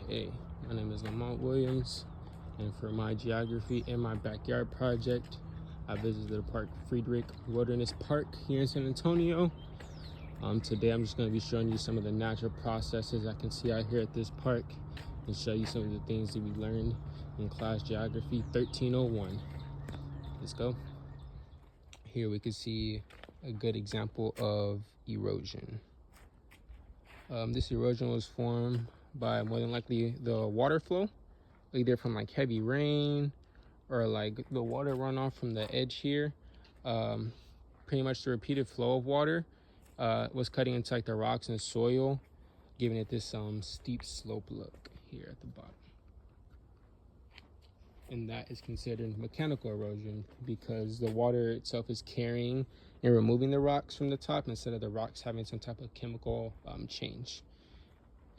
Hey, my name is Lamont Williams, and for my geography in my backyard project, I visited the park Friedrich Wilderness Park here in San Antonio. Today I'm just going to be showing you some of the natural processes I can see out here at this park and show you some of the things that we learned in class geography 1301. Let's go. Here we can see a good example of erosion. This erosion was formed by more than likely the water flow, either from like heavy rain or like the water runoff from the edge here. Pretty much the repeated flow of water was cutting into like the rocks and soil, giving it this steep slope look here at the bottom. And that is considered mechanical erosion because the water itself is carrying and removing the rocks from the top instead of the rocks having some type of chemical change.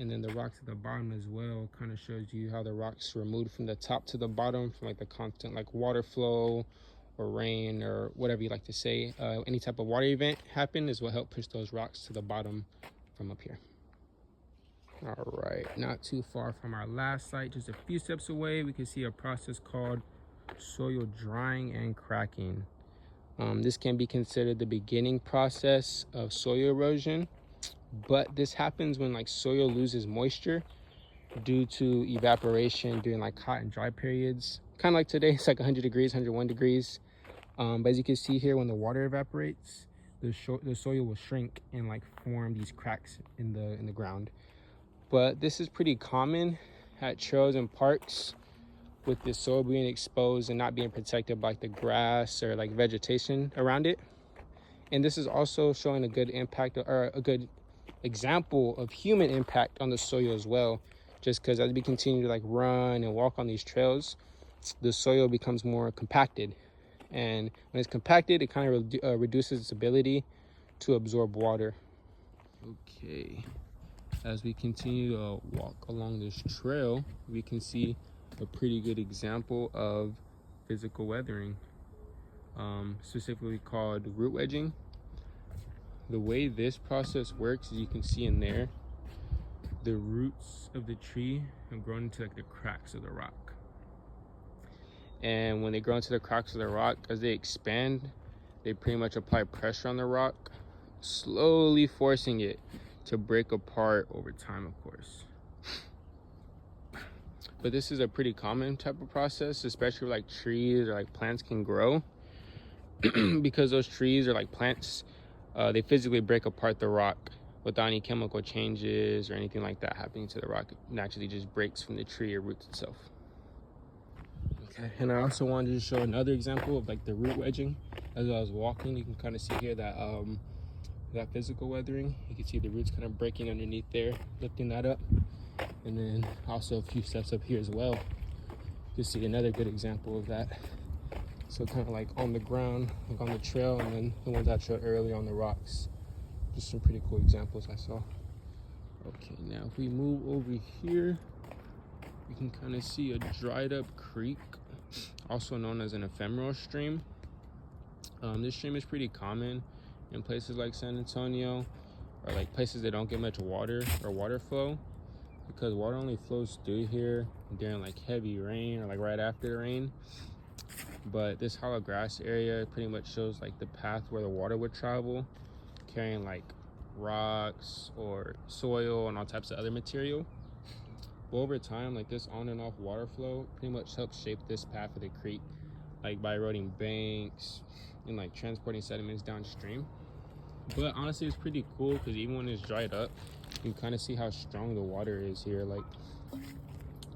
And then the rocks at the bottom as well kind of shows you how the rocks removed from the top to the bottom from like the constant like water flow or rain or whatever you like to say. Any type of water event happen is what helped push those rocks to the bottom from up here. All right, not too far from our last site, just a few steps away, we can see a process called soil drying and cracking. This can be considered the beginning process of soil erosion, but this happens when like soil loses moisture due to evaporation during like hot and dry periods. Kind of like today, it's like 100 degrees, 101 degrees. But as you can see here, when the water evaporates, the soil will shrink and like form these cracks in the ground. But this is pretty common at trails and parks, with the soil being exposed and not being protected by like the grass or like vegetation around it. And this is also showing a good impact or a good example of human impact on the soil as well, just because as we continue to like run and walk on these trails, the soil becomes more compacted, and when it's compacted, it kind of reduces its ability to absorb water. Okay, as we continue to walk along this trail, we can see a pretty good example of physical weathering, specifically called root wedging. The way this process works, as you can see in there, the roots of the tree have grown into like the cracks of the rock. And when they grow into the cracks of the rock, as they expand, they pretty much apply pressure on the rock, slowly forcing it to break apart over time, of course. But this is a pretty common type of process, especially where like trees or like plants can grow, because those trees or like plants, they physically break apart the rock without any chemical changes or anything like that happening to the rock. It naturally just breaks from the tree or roots itself. Okay, and I also wanted to show another example of like the root wedging. As I was walking, you can kind of see here that that physical weathering. You can see the roots kind of breaking underneath there, lifting that up. And then also a few steps up here as well, you see another good example of that. So kind of like on the ground, like on the trail, and then the ones I showed earlier on the rocks. Just some pretty cool examples I saw. Okay, now if we move over here, we can kind of see a dried up creek, also known as an ephemeral stream. This stream is pretty common in places like San Antonio, or like places that don't get much water or water flow, because water only flows through here during like heavy rain or like right after the rain. But this hollow grass area pretty much shows like the path where the water would travel, carrying like rocks or soil and all types of other material. But over time, like this on and off water flow pretty much helps shape this path of the creek, like by eroding banks and like transporting sediments downstream. But honestly, it's pretty cool because even when it's dried up, you can kind of see how strong the water is here. Like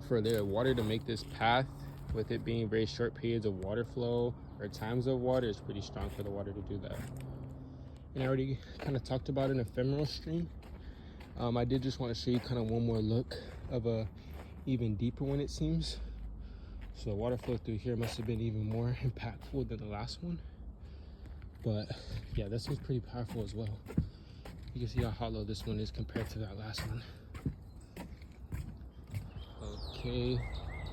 for the water to make this path, with it being very short periods of water flow or times of water, is pretty strong for the water to do that. And I already kind of talked about an ephemeral stream. I did just want to show you kind of one more look of a even deeper one, it seems. So the water flow through here must have been even more impactful than the last one. But yeah, this one's pretty powerful as well. You can see how hollow this one is compared to that last one. Okay,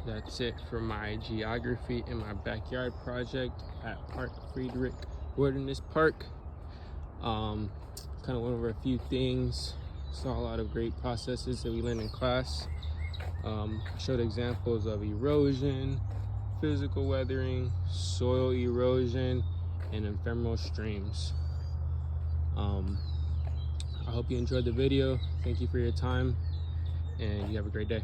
that's it for my geography in my backyard project at Park Friedrich Wilderness Park. Kind of went over a few things, saw a lot of great processes that we learned in class. Showed examples of erosion, physical weathering, soil erosion, and ephemeral streams. I hope you enjoyed the video. Thank you for your time, and you have a great day.